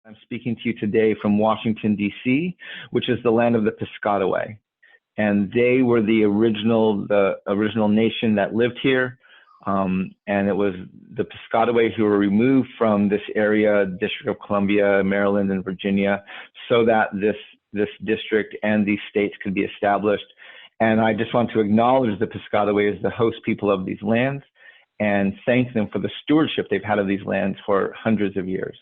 I'm speaking to you today from Washington, D.C., which is the land of the Piscataway. And they were the original nation that lived here. And it was the Piscataway who were removed from this area, District of Columbia, Maryland, and Virginia, so that this district and these states could be established. And I just want to acknowledge the Piscataway as the host people of these lands and thank them for the stewardship they've had of these lands for hundreds of years.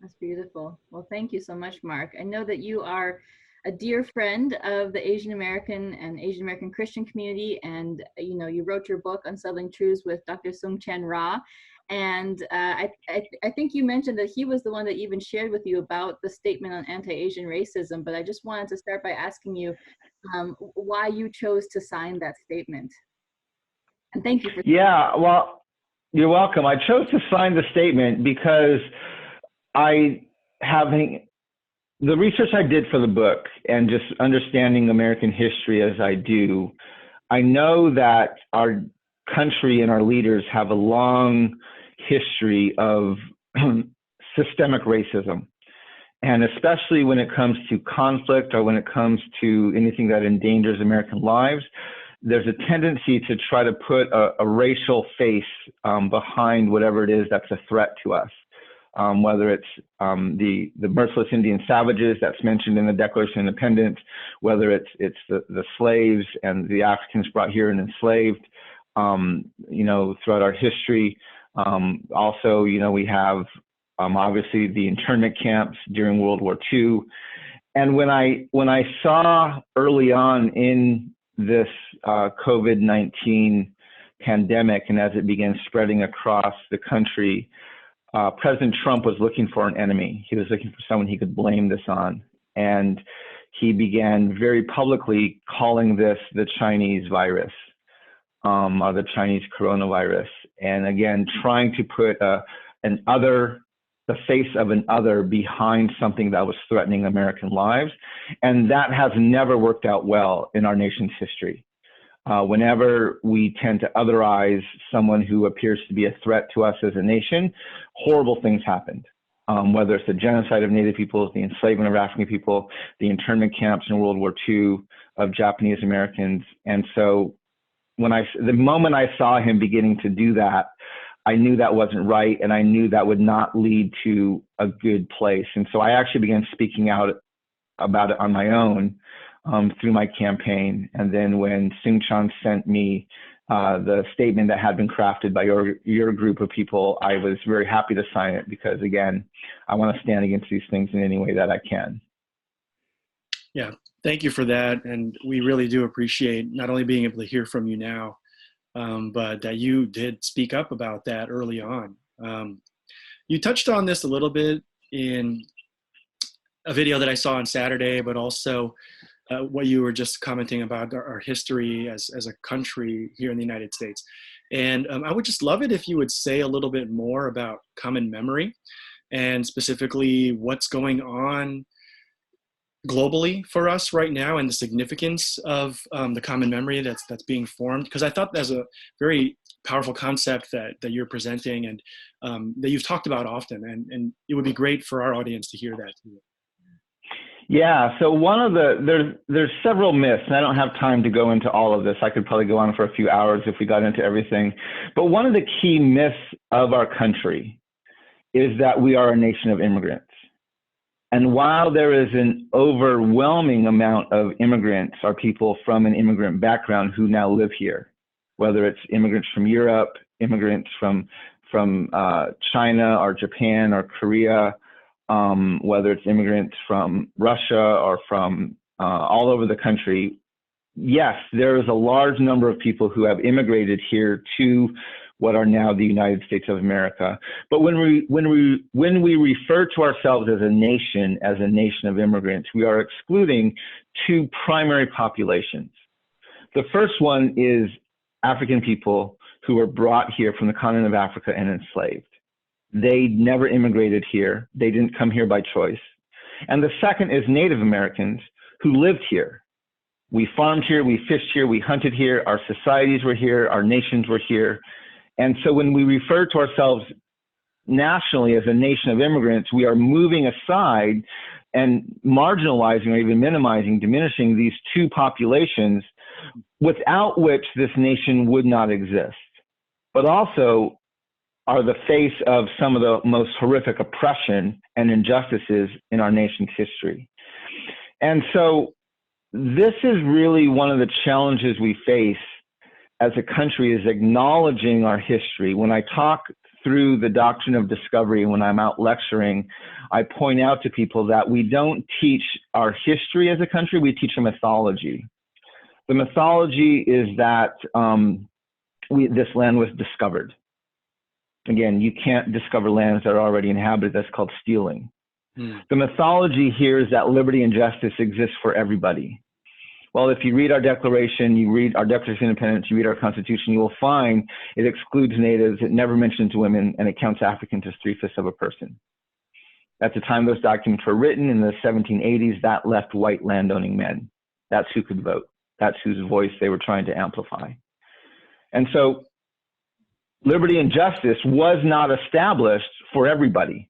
That's beautiful. Well, thank you so much, Mark. I know that you are a dear friend of the Asian American and Asian American Christian community, and you wrote your book Unsettling Truth with Dr. Soong-Chan Rah, and I think you mentioned that he was the one that even shared with you about the statement on anti-Asian racism. But I just wanted to start by asking you why you chose to sign that statement. And thank you for. Yeah, well, you're welcome. I chose to sign the statement because the research I did for the book and just understanding American history as I do, I know that our country and our leaders have a long history of systemic racism. And especially when it comes to conflict or when it comes to anything that endangers American lives, there's a tendency to try to put a racial face behind whatever it is that's a threat to us. Whether it's the merciless Indian savages that's mentioned in the Declaration of Independence, whether it's the slaves and the Africans brought here and enslaved, throughout our history. Also, we have obviously the internment camps during World War II. And when I saw early on in this COVID-19 pandemic, and as it began spreading across the country, President Trump was looking for an enemy. He was looking for someone he could blame this on. And he began very publicly calling this the Chinese virus, or the Chinese coronavirus. And again, trying to put the face of an other behind something that was threatening American lives. And that has never worked out well in our nation's history. Whenever we tend to otherize someone who appears to be a threat to us as a nation, horrible things happened. Whether it's the genocide of Native peoples, the enslavement of African people, the internment camps in World War II of Japanese Americans. And so the moment I saw him beginning to do that, I knew that wasn't right, and I knew that would not lead to a good place. And so I actually began speaking out about it on my own through my campaign. And then when Soong-Chan sent me the statement that had been crafted by your group of people, I was very happy to sign it because, again, I want to stand against these things in any way that I can. Yeah, thank you for that. And we really do appreciate not only being able to hear from you now, but that you did speak up about that early on. You touched on this a little bit in a video that I saw on Saturday, but also what you were just commenting about our history as a country here in the United States. And I would just love it if you would say a little bit more about common memory and specifically what's going on globally for us right now and the significance of the common memory that's being formed. Because I thought that's a very powerful concept that you're presenting and that you've talked about often. And it would be great for our audience to hear that too. Yeah, so there's several myths, and I don't have time to go into all of this. I could probably go on for a few hours if we got into everything. But one of the key myths of our country is that we are a nation of immigrants. And while there is an overwhelming amount of immigrants or people from an immigrant background who now live here, whether it's immigrants from Europe, immigrants from China or Japan or Korea, whether it's immigrants from Russia or from all over the country, yes, there is a large number of people who have immigrated here to what are now the United States of America. But when we refer to ourselves as a nation of immigrants, we are excluding two primary populations. The first one is African people who were brought here from the continent of Africa and enslaved. They never immigrated here. They didn't come here by choice. And the second is Native Americans who lived here. We farmed here, we fished here, we hunted here, our societies were here, our nations were here. And so when we refer to ourselves nationally as a nation of immigrants, we are moving aside and marginalizing or even minimizing, diminishing these two populations without which this nation would not exist, but also are the face of some of the most horrific oppression and injustices in our nation's history. And so this is really one of the challenges we face as a country, is acknowledging our history. When I talk through the Doctrine of Discovery, when I'm out lecturing, I point out to people that we don't teach our history as a country, we teach a mythology. The mythology is that this land was discovered. Again, you can't discover lands that are already inhabited. That's called stealing. The mythology here is that liberty and justice exist for everybody. Well, if you read our Declaration, you read our Declaration of Independence, you read our Constitution, you will find it excludes natives, it never mentions women, and it counts Africans as 3/5 of a person. At the time those documents were written in the 1780s, that left white landowning men. That's who could vote. That's whose voice they were trying to amplify. And so liberty and justice was not established for everybody.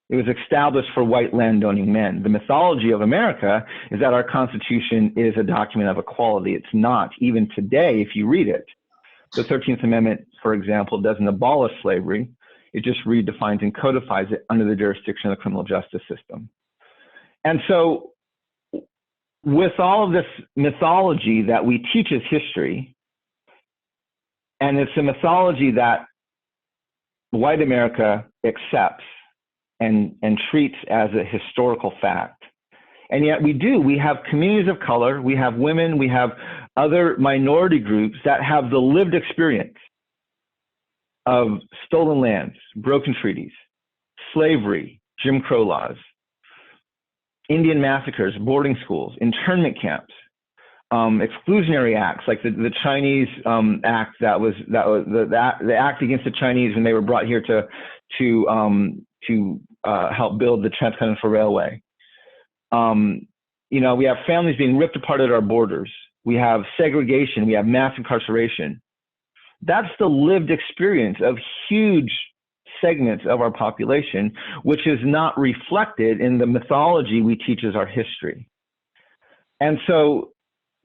It was established for white landowning men. The mythology of America is that our Constitution is a document of equality. It's not. Even today, if you read it, the 13th Amendment, for example, doesn't abolish slavery. It just redefines and codifies it under the jurisdiction of the criminal justice system. And so with all of this mythology that we teach as history, and it's a mythology that white America accepts and treats as a historical fact. And yet we have communities of color, we have women, we have other minority groups that have the lived experience of stolen lands, broken treaties, slavery, Jim Crow laws, Indian massacres, boarding schools, internment camps, exclusionary acts like the Chinese act that was the act against the Chinese when they were brought here to help build the Transcontinental Railway. We have families being ripped apart at our borders. We have segregation. We have mass incarceration. That's the lived experience of huge segments of our population, which is not reflected in the mythology we teach as our history. And so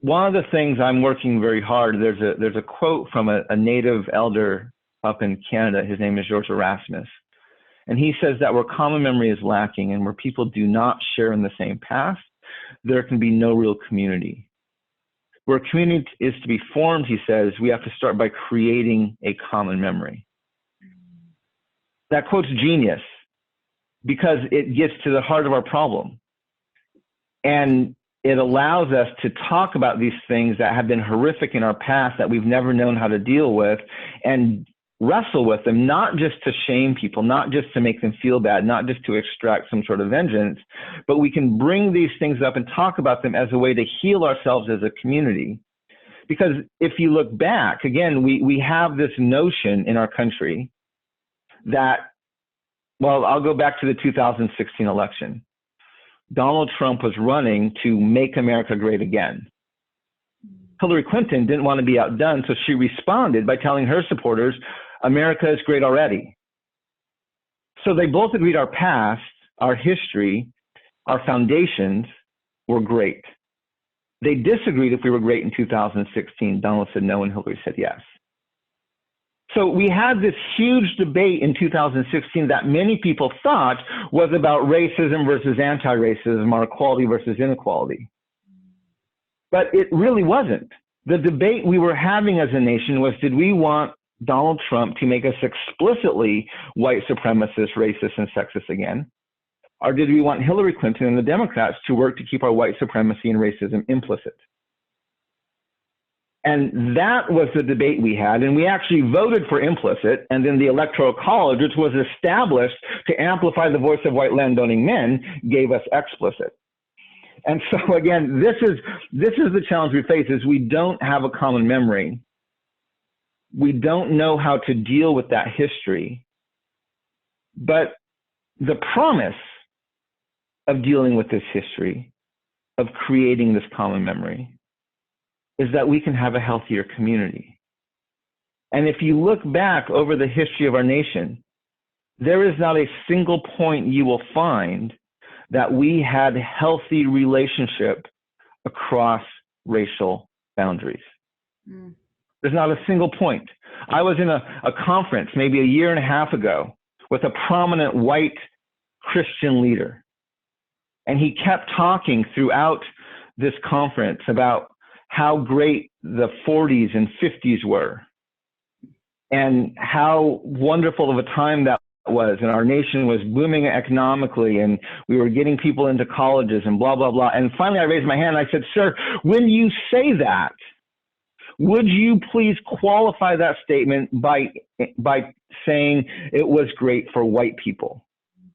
one of the things I'm working very hard, there's a quote from a native elder up in Canada. His name is George Erasmus. And he says that where common memory is lacking and where people do not share in the same past, there can be no real community. Where community is to be formed, he says, we have to start by creating a common memory. That quote's genius because it gets to the heart of our problem. And it allows us to talk about these things that have been horrific in our past that we've never known how to deal with and wrestle with them, not just to shame people, not just to make them feel bad, not just to extract some sort of vengeance, but we can bring these things up and talk about them as a way to heal ourselves as a community. Because if you look back, again, we have this notion in our country that, well, I'll go back to the 2016 election. Donald Trump was running to make America great again. Hillary Clinton didn't want to be outdone, so she responded by telling her supporters, America is great already. So they both agreed our past, our history, our foundations were great. They disagreed if we were great in 2016. Donald said no, and Hillary said yes. So we had this huge debate in 2016 that many people thought was about racism versus anti-racism or equality versus inequality. But it really wasn't. The debate we were having as a nation was, did we want Donald Trump to make us explicitly white supremacist, racist, and sexist again? Or did we want Hillary Clinton and the Democrats to work to keep our white supremacy and racism implicit? And that was the debate we had. And we actually voted for implicit. And then the Electoral College, which was established to amplify the voice of white landowning men, gave us explicit. And so again, this is the challenge we face, is we don't have a common memory. We don't know how to deal with that history. But the promise of dealing with this history, of creating this common memory, is that we can have a healthier community. And if you look back over the history of our nation, there is not a single point you will find that we had healthy relationship across racial boundaries. Mm. There's not a single point. I was in a conference maybe a year and a half ago with a prominent white Christian leader. And he kept talking throughout this conference about how great the 40s and 50s were and how wonderful of a time that was. And our nation was booming economically and we were getting people into colleges and blah, blah, blah. And finally I raised my hand and I said, sir, when you say that, would you please qualify that statement by saying it was great for white people?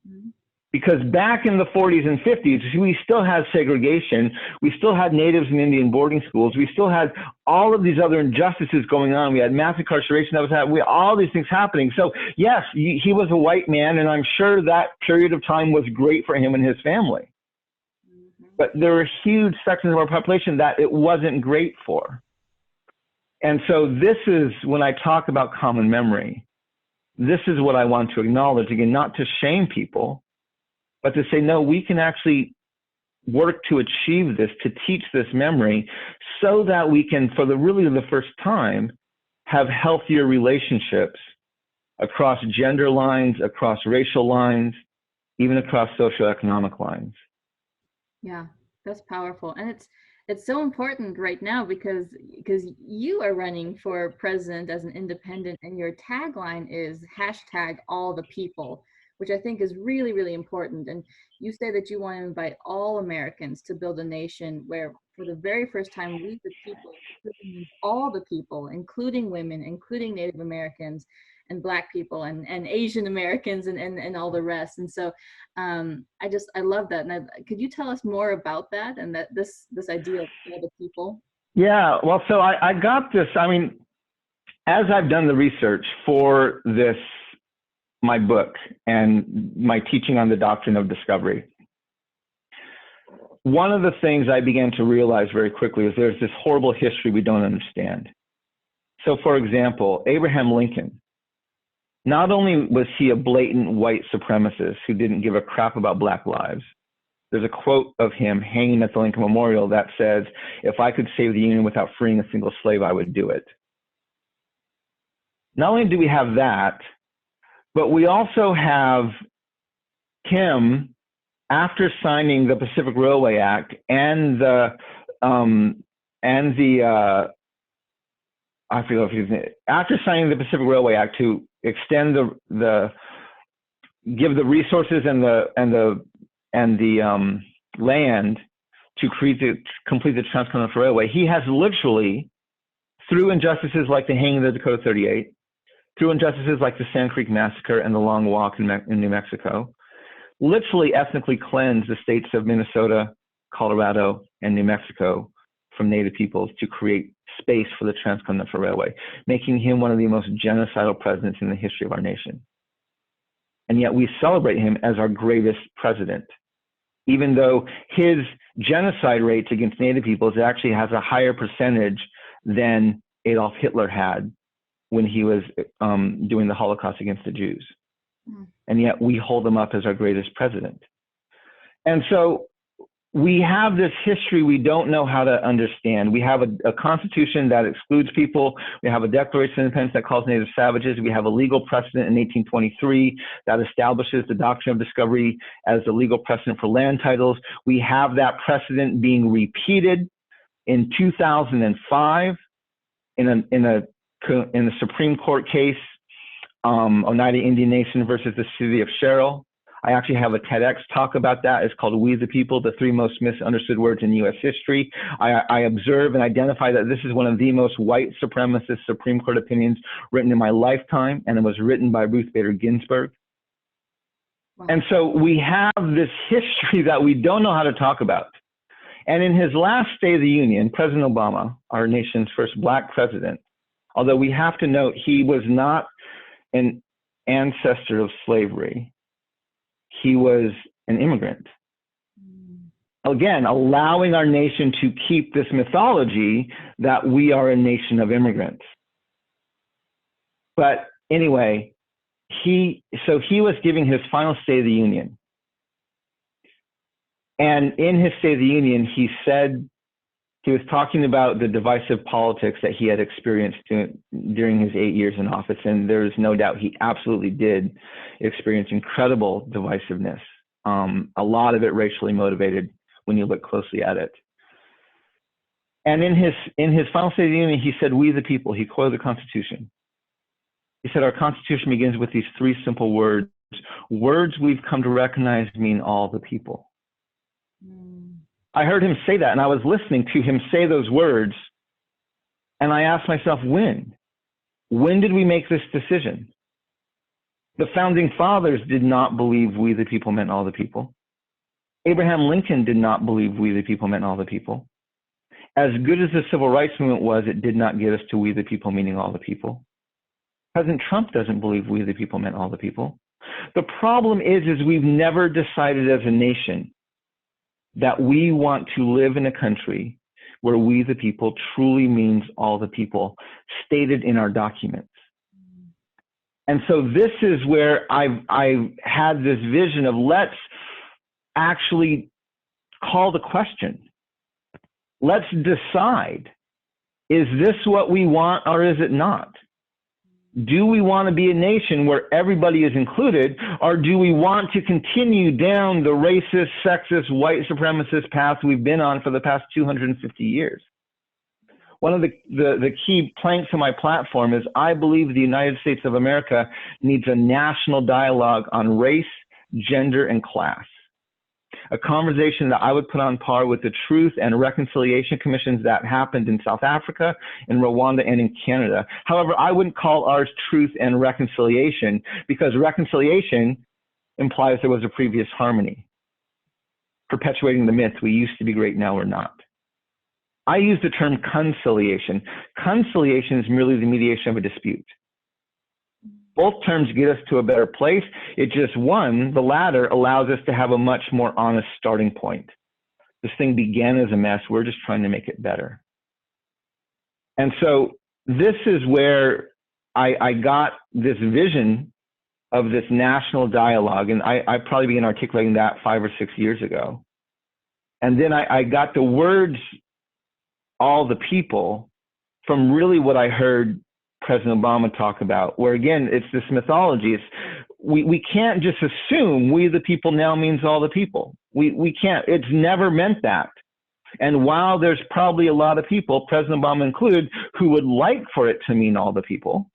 Mm-hmm. Because back in the 40s and 50s, we still had segregation. We still had natives and Indian boarding schools. We still had all of these other injustices going on. We had mass incarceration that was happening. All these things happening. So yes, he was a white man, and I'm sure that period of time was great for him and his family. Mm-hmm. But there were huge sections of our population that it wasn't great for. And so this is, when I talk about common memory, this is what I want to acknowledge. Again, not to shame people, but to say, no, we can actually work to achieve this, to teach this memory so that we can, for the first time, have healthier relationships across gender lines, across racial lines, even across socioeconomic lines. Yeah, that's powerful. And it's so important right now because you are running for president as an independent, and your tagline is #AllThePeople, which I think is really, really important. And you say that you want to invite all Americans to build a nation where, for the very first time, we the people, all the people, including women, including Native Americans and Black people and Asian Americans and all the rest. And so I love that. And could you tell us more about that and that this idea of all the people? Yeah, well, so I got this, I mean, as I've done the research for this, my book and my teaching on the Doctrine of Discovery, one of the things I began to realize very quickly is there's this horrible history we don't understand. So for example, Abraham Lincoln, not only was he a blatant white supremacist who didn't give a crap about Black lives, there's a quote of him hanging at the Lincoln Memorial that says, if I could save the Union without freeing a single slave, I would do it. Not only do we have that, but we also have him, after signing the Pacific Railway Act and after signing the Pacific Railway Act to extend give the resources and the land to complete the Transcontinental Railway, he has literally, through injustices like the hanging of the Dakota 38, through injustices like the Sand Creek Massacre and the Long Walk in New Mexico, literally ethnically cleansed the states of Minnesota, Colorado, and New Mexico from Native peoples to create space for the Transcontinental Railway, making him one of the most genocidal presidents in the history of our nation. And yet we celebrate him as our greatest president, even though his genocide rates against Native peoples actually has a higher percentage than Adolf Hitler had when he was doing the Holocaust against the Jews. And yet we hold him up as our greatest president. And so we have this history we don't know how to understand. We have a constitution that excludes people. We have a Declaration of Independence that calls Native savages. We have a legal precedent in 1823 that establishes the Doctrine of Discovery as the legal precedent for land titles. We have that precedent being repeated in 2005 in the Supreme Court case, Oneida Indian Nation versus the City of Sherrill. I actually have a TEDx talk about that. It's called We the People, the 3 most misunderstood words in U.S. history. I observe and identify that this is one of the most white supremacist Supreme Court opinions written in my lifetime, and it was written by Ruth Bader Ginsburg. Wow. And so we have this history that we don't know how to talk about. And in his last State of the Union, President Obama, our nation's first Black president, although we have to note he was not an ancestor of slavery, he was an immigrant. Again, allowing our nation to keep this mythology that we are a nation of immigrants. But anyway, he was giving his final State of the Union. And in his State of the Union, he said, he was talking about the divisive politics that he had experienced during his 8 years in office. And there's no doubt he absolutely did experience incredible divisiveness. A lot of it racially motivated when you look closely at it. And in his final State of the Union, he said, "We the people," he quoted the Constitution. He said, "Our Constitution begins with these three simple words. Words we've come to recognize mean all the people." I heard him say that, and I was listening to him say those words, and I asked myself, when? When did we make this decision? The founding fathers did not believe we the people meant all the people. Abraham Lincoln did not believe we the people meant all the people. As good as the civil rights movement was, it did not get us to we the people meaning all the people. President Trump doesn't believe we the people meant all the people. The problem is we've never decided as a nation that we want to live in a country where we the people truly means all the people, stated in our documents. And so this is where I've had this vision of, let's actually call the question. Let's decide, is this what we want or is it not? Do we want to be a nation where everybody is included, or do we want to continue down the racist, sexist, white supremacist path we've been on for the past 250 years? One of the key planks of my platform is I believe the United States of America needs a national dialogue on race, gender, and class. A conversation that I would put on par with the Truth and Reconciliation Commissions that happened in South Africa, in Rwanda, and in Canada. However, I wouldn't call ours Truth and Reconciliation, because reconciliation implies there was a previous harmony, perpetuating the myth, we used to be great, now we're not. I use the term conciliation. Conciliation is merely the mediation of a dispute. Both terms get us to a better place. It just, one, the latter, allows us to have a much more honest starting point. This thing began as a mess. We're just trying to make it better. And so this is where I got this vision of this national dialogue. And I probably began articulating that 5 or 6 years ago. And then I got the words, all the people, from really what I heard President Obama talk about, where again, it's this mythology. We can't just assume we the people now means all the people. We can't, it's never meant that. And while there's probably a lot of people, President Obama included, who would like for it to mean all the people,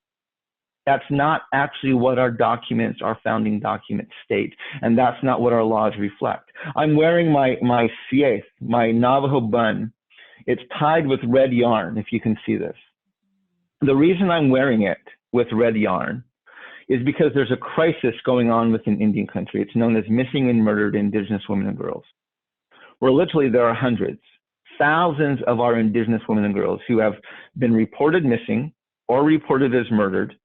that's not actually what our documents, our founding documents state. And that's not what our laws reflect. I'm wearing my sieth, my Navajo bun. It's tied with red yarn, if you can see this. The reason I'm wearing it with red yarn is because there's a crisis going on within Indian country. It's known as missing and murdered Indigenous women and girls, where literally there are hundreds, thousands of our Indigenous women and girls who have been reported missing or reported as murdered.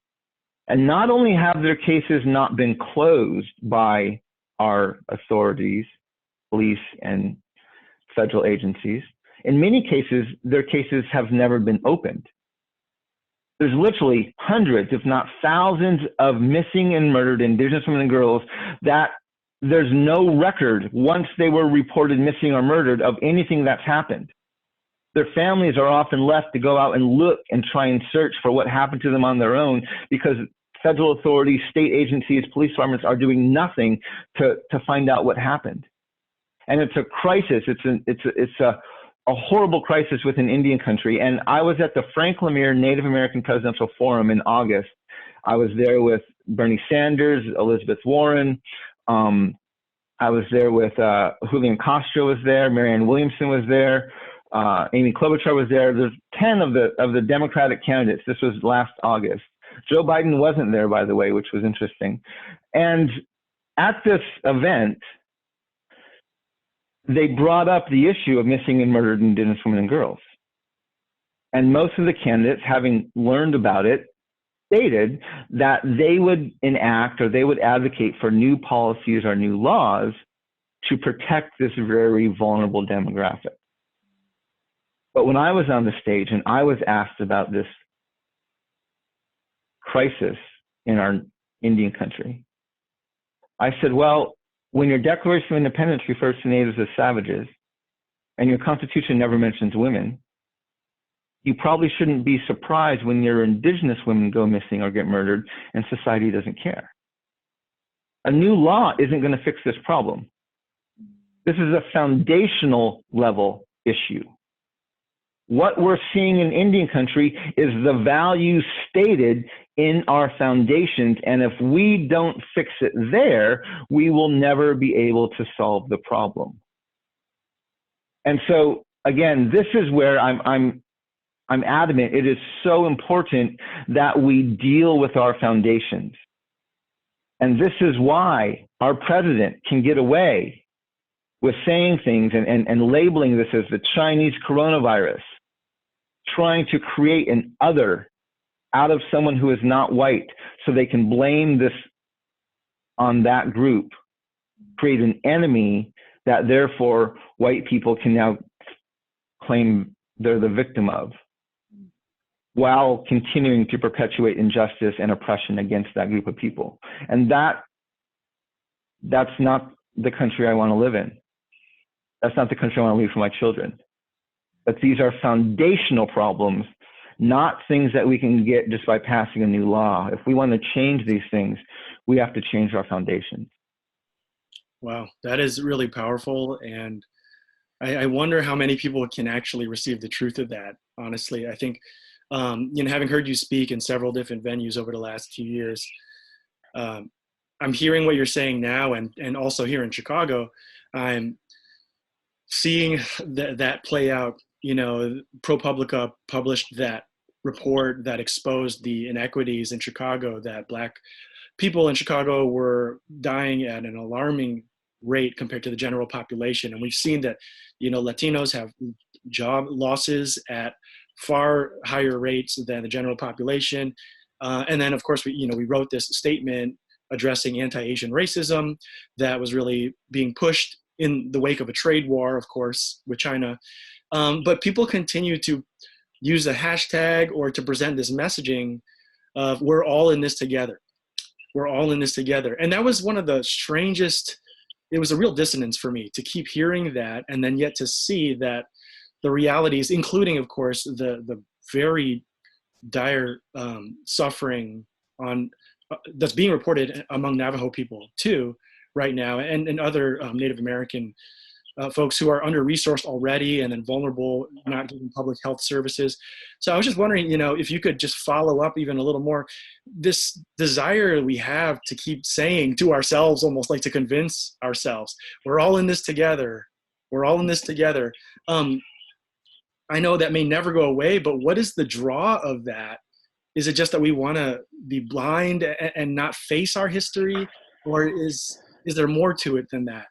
And not only have their cases not been closed by our authorities, police and federal agencies, in many cases, their cases have never been opened. There's literally hundreds, if not thousands, of missing and murdered Indigenous women and girls that there's no record once they were reported missing or murdered of anything that's happened. Their families are often left to go out and look and try and search for what happened to them on their own, because federal authorities, state agencies, police departments are doing nothing to find out what happened. And it's a crisis. It's a horrible crisis within Indian country. And I was at the Frank Lemire Native American Presidential Forum in August. I was there with Bernie Sanders, Elizabeth Warren. I was there with Julian Castro was there, Marianne Williamson was there, Amy Klobuchar was there. There's 10 of the Democratic candidates. This was last August. Joe Biden wasn't there, by the way, which was interesting. And at this event, they brought up the issue of missing and murdered Indigenous women and girls. And most of the candidates, having learned about it, stated that they would enact or they would advocate for new policies or new laws to protect this very vulnerable demographic. But when I was on the stage and I was asked about this crisis in our Indian country. I said, well, when your Declaration of Independence refers to natives as savages, and your Constitution never mentions women, you probably shouldn't be surprised when your indigenous women go missing or get murdered and society doesn't care. A new law isn't going to fix this problem. This is a foundational level issue. What we're seeing in Indian country is the values stated in our foundations, and if we don't fix it there, we will never be able to solve the problem. And so, again, this is where I'm adamant. It is so important that we deal with our foundations. And this is why our president can get away with saying things and labeling this as the Chinese coronavirus, trying to create an other out of someone who is not white so they can blame this on that group, create an enemy that therefore white people can now claim they're the victim of, while continuing to perpetuate injustice and oppression against that group of people. And that's not the country I want to live in. That's not the country I want to leave for my children. But these are foundational problems, not things that we can get just by passing a new law. If we want to change these things, we have to change our foundations. Wow, that is really powerful. And I wonder how many people can actually receive the truth of that, honestly. I think, having heard you speak in several different venues over the last few years, I'm hearing what you're saying now, and also here in Chicago, I'm seeing that play out. ProPublica published that report that exposed the inequities in Chicago, that Black people in Chicago were dying at an alarming rate compared to the general population. And we've seen that, Latinos have job losses at far higher rates than the general population. And then, of course, we wrote this statement addressing anti-Asian racism that was really being pushed in the wake of a trade war, of course, with China. But people continue to use the hashtag or to present this messaging of we're all in this together. We're all in this together. And that was one of the strangest, it was a real dissonance for me to keep hearing that, and then yet to see that the realities, including, of course, the very dire suffering that's being reported among Navajo people too right now, and other Native American folks who are under-resourced already and then vulnerable, not getting public health services. So I was just wondering, if you could just follow up even a little more, this desire we have to keep saying to ourselves, almost like to convince ourselves, we're all in this together. We're all in this together. I know that may never go away, but what is the draw of that? Is it just that we want to be blind and not face our history? Or is there more to it than that?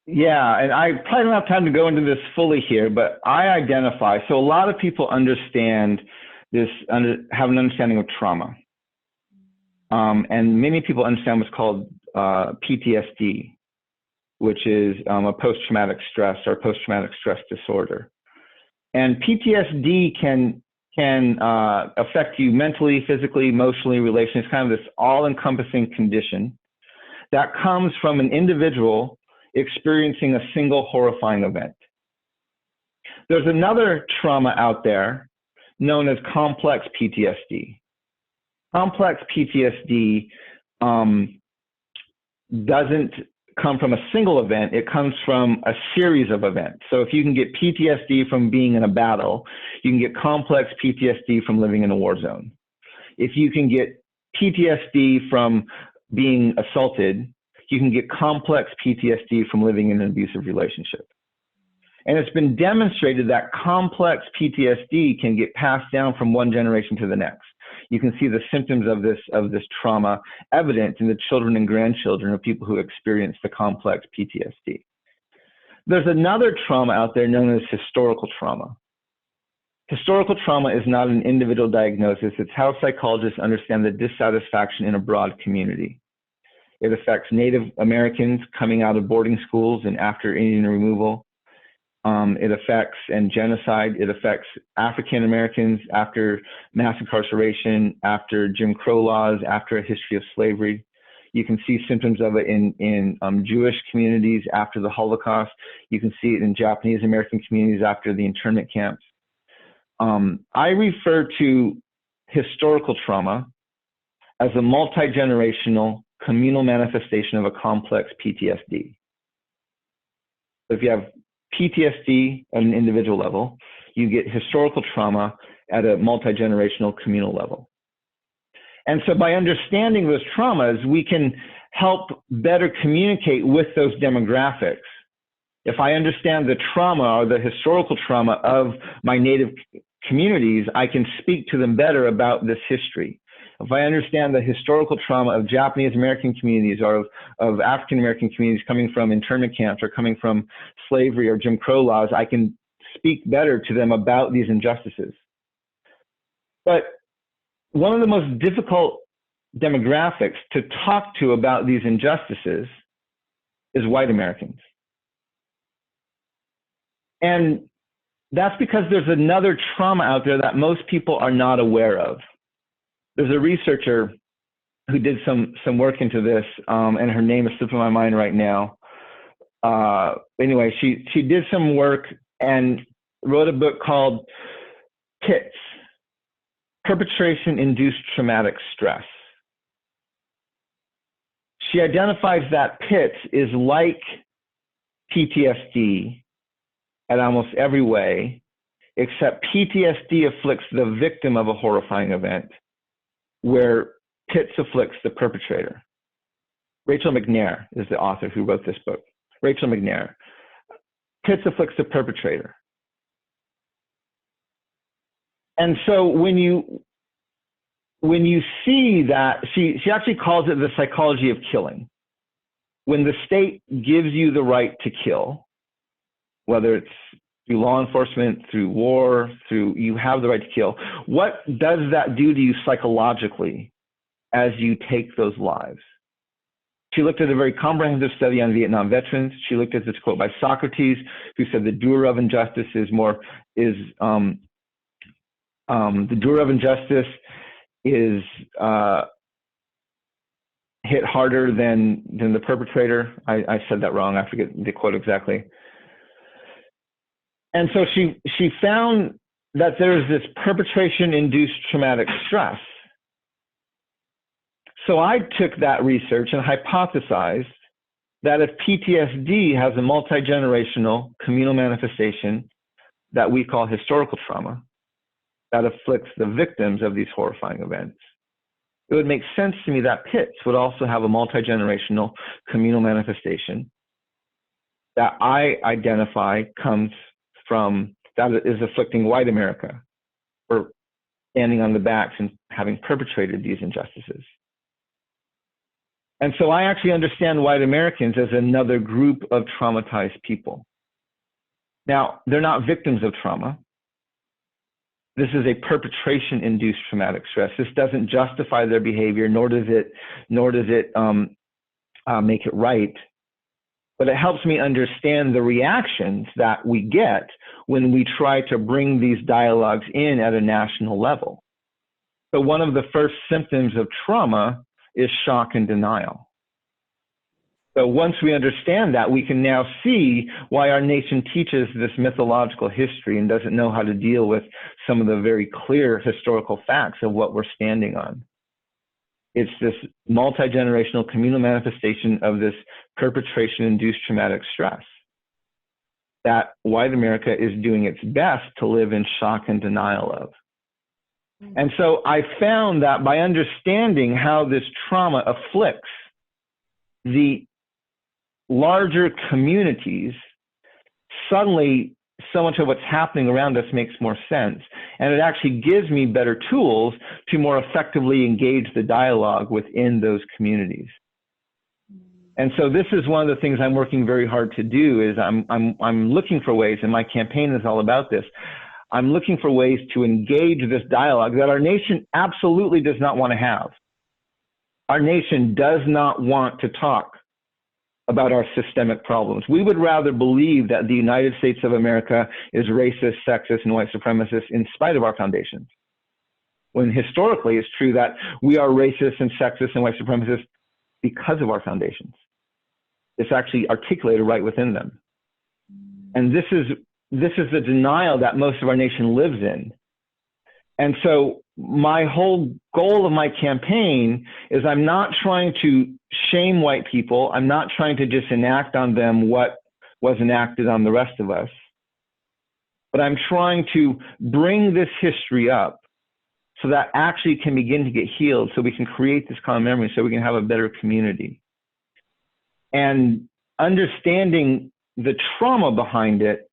Yeah, and I probably don't have time to go into this fully here, but I identify, so a lot of people understand this, have an understanding of trauma. And many people understand what's called PTSD, which is a post-traumatic stress or post-traumatic stress disorder. And PTSD can affect you mentally, physically, emotionally, relationally. It's kind of this all-encompassing condition that comes from an individual experiencing a single horrifying event. There's another trauma out there known as complex PTSD. Complex PTSD doesn't come from a single event, it comes from a series of events. So if you can get PTSD from being in a battle, you can get complex PTSD from living in a war zone. If you can get PTSD from being assaulted, you can get complex PTSD from living in an abusive relationship. And it's been demonstrated that complex PTSD can get passed down from one generation to the next. You can see the symptoms of this trauma evident in the children and grandchildren of people who experience the complex PTSD. There's another trauma out there known as historical trauma. Historical trauma is not an individual diagnosis. It's how psychologists understand the dissatisfaction in a broad community. It affects Native Americans coming out of boarding schools and after Indian removal. it affects, and genocide. It affects African Americans after mass incarceration, after Jim Crow laws, after a history of slavery. You can see symptoms of it in Jewish communities after the Holocaust. You can see it in Japanese American communities after the internment camps. I refer to historical trauma as a multi-generational communal manifestation of a complex PTSD. If you have PTSD at an individual level, you get historical trauma at a multi-generational communal level. And so by understanding those traumas, we can help better communicate with those demographics. If I understand the trauma or the historical trauma of my native communities, I can speak to them better about this history. If I understand the historical trauma of Japanese American communities or of African American communities coming from internment camps or coming from slavery or Jim Crow laws, I can speak better to them about these injustices. But one of the most difficult demographics to talk to about these injustices is white Americans. And that's because there's another trauma out there that most people are not aware of. There's a researcher who did some work into this, and her name is slipping my mind right now. Anyway, she did some work and wrote a book called PITS, Perpetration Induced Traumatic Stress. She identifies that PITS is like PTSD at almost every way, except PTSD afflicts the victim of a horrifying event, where PITS afflicts the perpetrator. Rachel McNair is the author who wrote this book. Rachel McNair. PITS afflicts the perpetrator. And so when you see that, she actually calls it the psychology of killing. When the state gives you the right to kill, whether it's through law enforcement, through war, you have the right to kill. What does that do to you psychologically as you take those lives? She looked at a very comprehensive study on Vietnam veterans. She looked at this quote by Socrates, who said the doer of injustice is hit harder than the perpetrator. I said that wrong. I forget the quote exactly. And so she found that there is this perpetration-induced traumatic stress. So I took that research and hypothesized that if PTSD has a multi-generational communal manifestation that we call historical trauma that afflicts the victims of these horrifying events, it would make sense to me that PITS would also have a multi-generational communal manifestation that I identify comes from, that is afflicting white America for standing on the backs and having perpetrated these injustices. And so I actually understand white Americans as another group of traumatized people. Now, they're not victims of trauma. This is a perpetration-induced traumatic stress. This doesn't justify their behavior, nor does it make it right. But it helps me understand the reactions that we get when we try to bring these dialogues in at a national level. So one of the first symptoms of trauma is shock and denial. So once we understand that, we can now see why our nation teaches this mythological history and doesn't know how to deal with some of the very clear historical facts of what we're standing on. It's this multi-generational communal manifestation of this perpetration-induced traumatic stress that white America is doing its best to live in shock and denial of. And so I found that by understanding how this trauma afflicts the larger communities, suddenly so much of what's happening around us makes more sense. And it actually gives me better tools to more effectively engage the dialogue within those communities. And so this is one of the things I'm working very hard to do is I'm looking for ways, and my campaign is all about this. I'm looking for ways to engage this dialogue that our nation absolutely does not want to have. Our nation does not want to talk about our systemic problems. We would rather believe that the United States of America is racist, sexist, and white supremacist in spite of our foundations. When historically it's true that we are racist and sexist and white supremacist because of our foundations. It's actually articulated right within them. And this is the denial that most of our nation lives in. And so my whole goal of my campaign is I'm not trying to shame white people. I'm not trying to just enact on them what was enacted on the rest of us. But I'm trying to bring this history up so that actually can begin to get healed, so we can create this common memory, so we can have a better community. And understanding the trauma behind it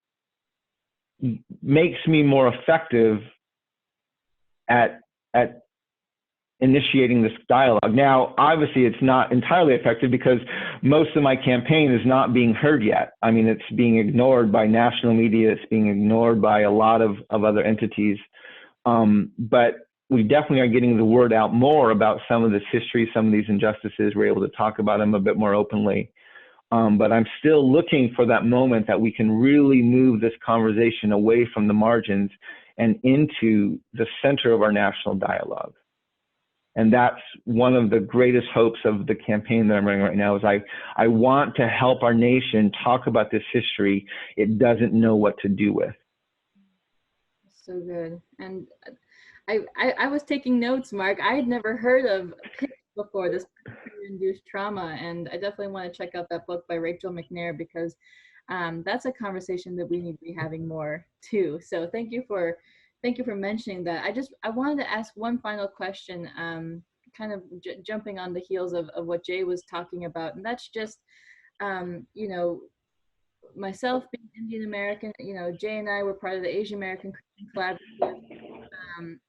makes me more effective at initiating this dialogue. Now, obviously, it's not entirely effective because most of my campaign is not being heard yet. I mean, it's being ignored by national media. It's being ignored by a lot of other entities. But we definitely are getting the word out more about some of this history, some of these injustices. We're able to talk about them a bit more openly. But I'm still looking for that moment that we can really move this conversation away from the margins and into the center of our national dialogue. And that's one of the greatest hopes of the campaign that I'm running right now is I want to help our nation talk about this history it doesn't know what to do with. So good. And I was taking notes, Mark. I had never heard of PIT before, this induced trauma, and I definitely want to check out that book by Rachel McNair, because that's a conversation that we need to be having more too. So thank you for mentioning that. I wanted to ask one final question, kind of jumping on the heels of what Jay was talking about, and that's just you know, myself being Indian American, you know, Jay and I were part of the Asian American Christian Collaborative.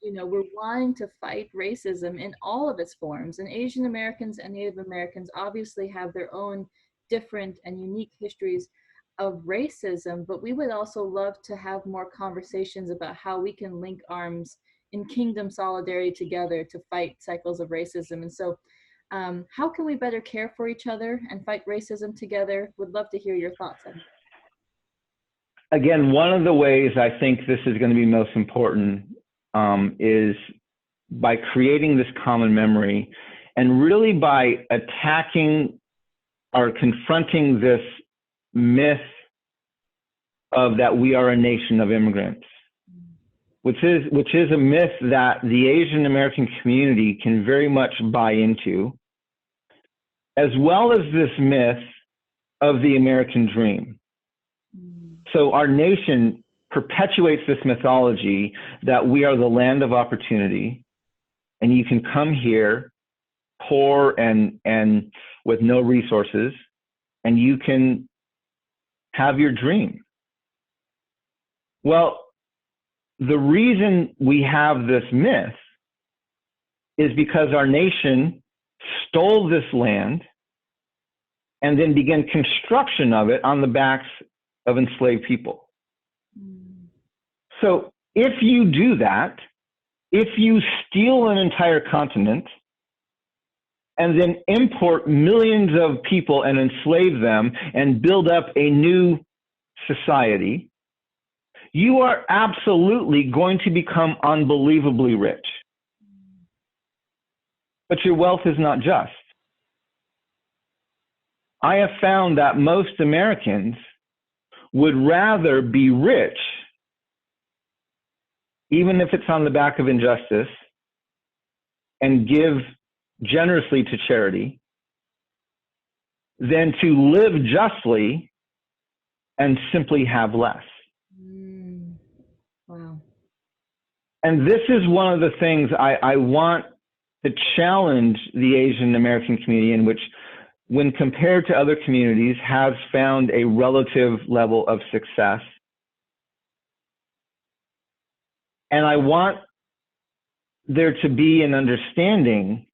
You know, we're wanting to fight racism in all of its forms, and Asian Americans and Native Americans obviously have their own different and unique histories of racism, but we would also love to have more conversations about how we can link arms in kingdom solidarity together to fight cycles of racism. And so how can we better care for each other and fight racism together? Would love to hear your thoughts on that. Again, one of the ways I think this is going to be most important is by creating this common memory, and really by attacking or confronting this myth of that we are a nation of immigrants, which is a myth that the Asian American community can very much buy into, as well as this myth of the American dream. So our nation perpetuates this mythology that we are the land of opportunity, and you can come here poor and with no resources, and you can have your dream. Well, the reason we have this myth is because our nation stole this land and then began construction of it on the backs of enslaved people. So if you do that, if you steal an entire continent and then import millions of people and enslave them and build up a new society, you are absolutely going to become unbelievably rich. But your wealth is not just. I have found that most Americans would rather be rich, even if it's on the back of injustice, and give generously to charity, than to live justly and simply have less. Wow. And this is one of the things I want to challenge the Asian American community, in which, when compared to other communities, has found a relative level of success. And I want there to be an understanding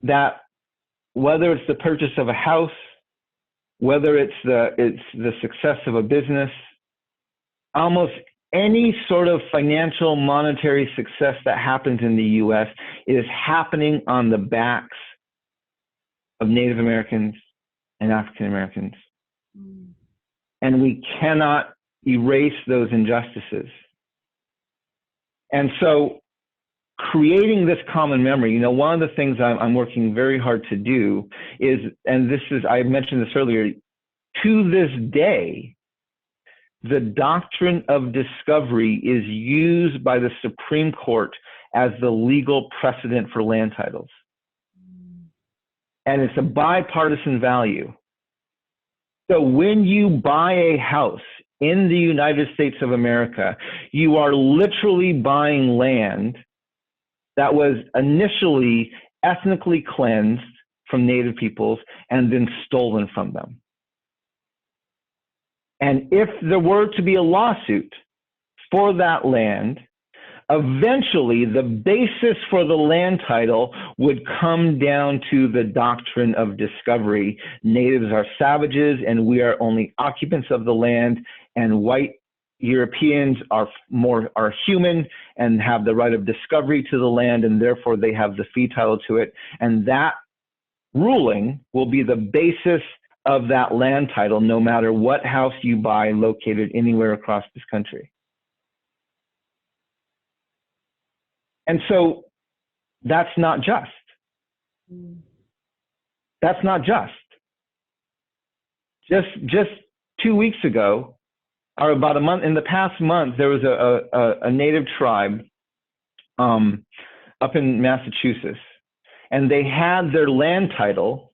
that whether it's the purchase of a house, whether it's the success of a business, almost any sort of financial monetary success that happens in the US is happening on the backs of Native Americans, and African Americans. Mm. And we cannot erase those injustices. And so creating this common memory, one of the things I'm working very hard to do is, and this is, I mentioned this earlier, to this day, the doctrine of discovery is used by the Supreme Court as the legal precedent for land titles. And it's a bipartisan value. So when you buy a house in the United States of America, you are literally buying land that was initially ethnically cleansed from Native peoples and then stolen from them. And if there were to be a lawsuit for that land, eventually the basis for the land title would come down to the doctrine of discovery. Natives are savages and we are only occupants of the land, and white Europeans are human and have the right of discovery to the land, and therefore they have the fee title to it. And that ruling will be the basis of that land title, no matter what house you buy located anywhere across this country. And so that's not just. That's not just. Just 2 weeks ago, or about a month, in the past month, there was a Native tribe up in Massachusetts, and they had their land title,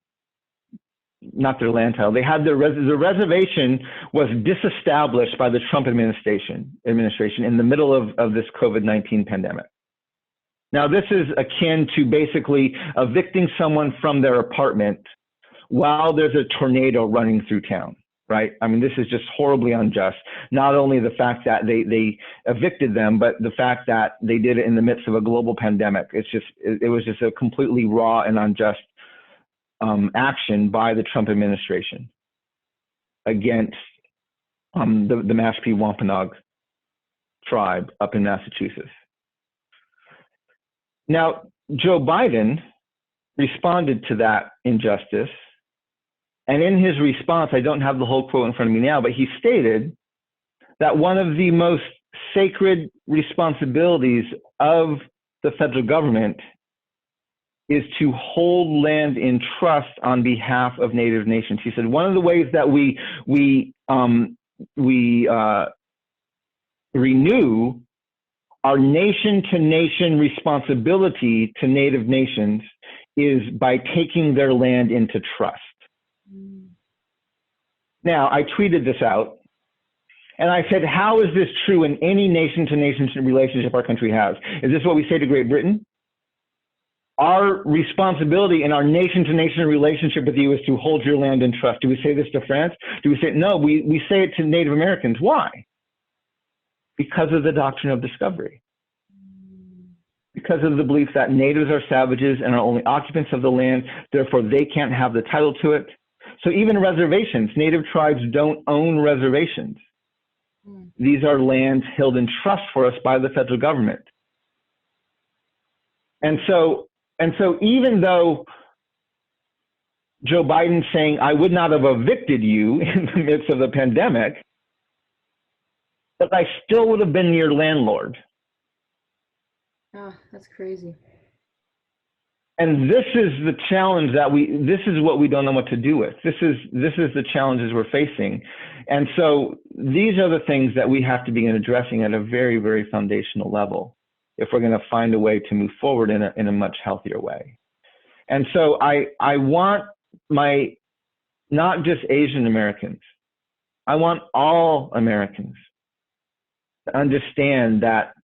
not their land title, they had the reservation was disestablished by the Trump administration in the middle of this COVID-19 pandemic. Now, this is akin to basically evicting someone from their apartment while there's a tornado running through town, right? I mean, this is just horribly unjust. Not only the fact that they evicted them, but the fact that they did it in the midst of a global pandemic. It was just a completely raw and unjust action by the Trump administration against the Mashpee Wampanoag tribe up in Massachusetts. Now, Joe Biden responded to that injustice. And in his response, I don't have the whole quote in front of me now, but he stated that one of the most sacred responsibilities of the federal government is to hold land in trust on behalf of Native nations. He said, one of the ways that we renew our nation-to-nation responsibility to Native nations is by taking their land into trust. Now, I tweeted this out, and I said, how is this true in any nation-to-nation relationship our country has? Is this what we say to Great Britain? Our responsibility in our nation-to-nation relationship with you is to hold your land in trust. Do we say this to France? Do we say, no, we say it to Native Americans. Why? Because of the doctrine of discovery. Because of the belief that natives are savages and are only occupants of the land, therefore they can't have the title to it. So even reservations, Native tribes don't own reservations. These are lands held in trust for us by the federal government. And so even though Joe Biden's saying, I would not have evicted you in the midst of the pandemic, but I still would have been your landlord. Oh, that's crazy. And this is the challenge this is what we don't know what to do with. This is the challenges we're facing. And so these are the things that we have to begin addressing at a very, very foundational level if we're going to find a way to move forward in a much healthier way. And so I want not just Asian Americans, I want all Americans to understand that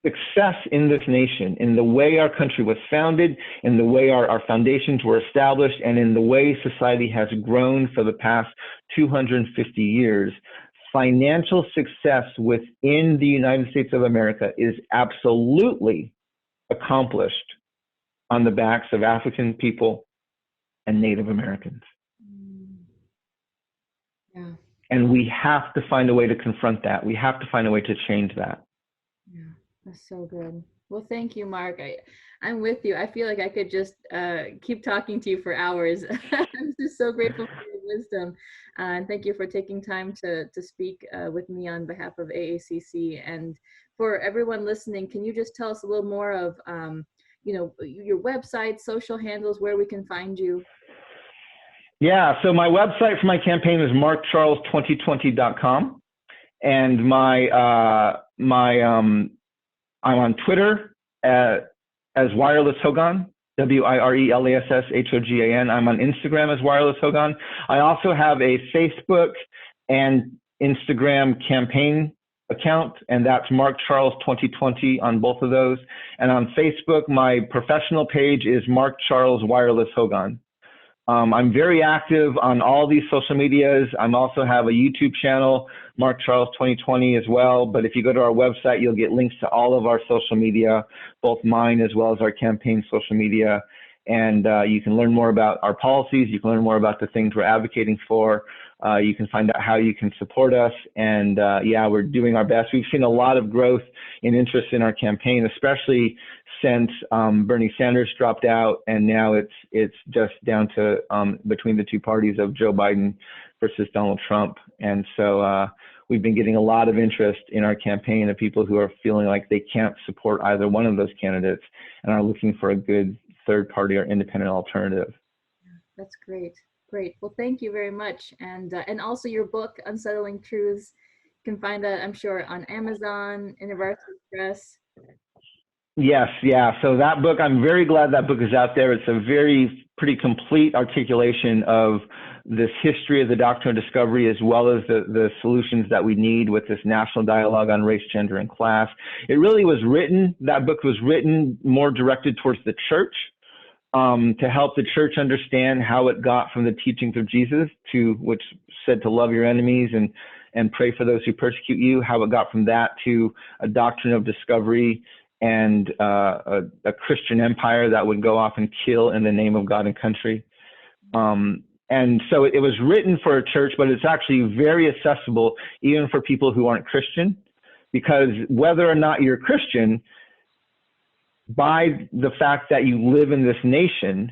success in this nation, in the way our country was founded, in the way our foundations were established, and in the way society has grown for the past 250 years, financial success within the United States of America is absolutely accomplished on the backs of African people and Native Americans. Yeah. And we have to find a way to confront that. We have to find a way to change that. Yeah, that's so good. Well, thank you, Mark. I'm with you. I feel like I could just keep talking to you for hours. I'm just so grateful for your wisdom. And thank you for taking time to speak with me on behalf of AACC. And for everyone listening, can you just tell us a little more of, your website, social handles, where we can find you? Yeah, so my website for my campaign is markcharles2020.com. And I'm on Twitter as Wireless Hogan, WIRELASSHOGAN. I'm on Instagram as Wireless Hogan. I also have a Facebook and Instagram campaign account, and that's Mark Charles 2020 on both of those. And on Facebook, my professional page is Mark Charles Wireless Hogan. I'm very active on all these social medias. I also have a YouTube channel, Mark Charles 2020 as well. But if you go to our website, you'll get links to all of our social media, both mine as well as our campaign social media. And you can learn more about our policies. You can learn more about the things we're advocating for. You can find out how you can support us. And yeah, we're doing our best. We've seen a lot of growth in interest in our campaign, especially since Bernie Sanders dropped out, and now it's just down to between the two parties of Joe Biden versus Donald Trump. And so we've been getting a lot of interest in our campaign of people who are feeling like they can't support either one of those candidates and are looking for a good third party or independent alternative. That's great. Great. Well, thank you very much. And also your book, Unsettling Truth, you can find that, I'm sure, on Amazon, University Press. Yes, yeah. So that book, I'm very glad that book is out there. It's a pretty complete articulation of this history of the Doctrine of Discovery, as well as the solutions that we need with this national dialogue on race, gender, and class. It really was written, that book was written more directed towards the church, to help the church understand how it got from the teachings of Jesus, which said to love your enemies and pray for those who persecute you, how it got from that to a doctrine of discovery and a Christian empire that would go off and kill in the name of God and country. And so it was written for a church, but it's actually very accessible even for people who aren't Christian, because whether or not you're Christian, by the fact that you live in this nation,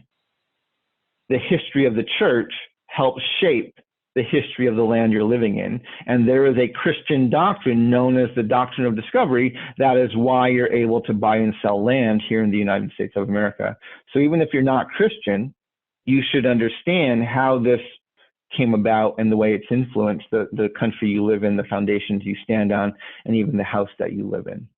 the history of the church helps shape the history of the land you're living in. And there is a Christian doctrine known as the Doctrine of Discovery. That is why you're able to buy and sell land here in the United States of America. So even if you're not Christian, you should understand how this came about and the way it's influenced the country you live in, the foundations you stand on, and even the house that you live in.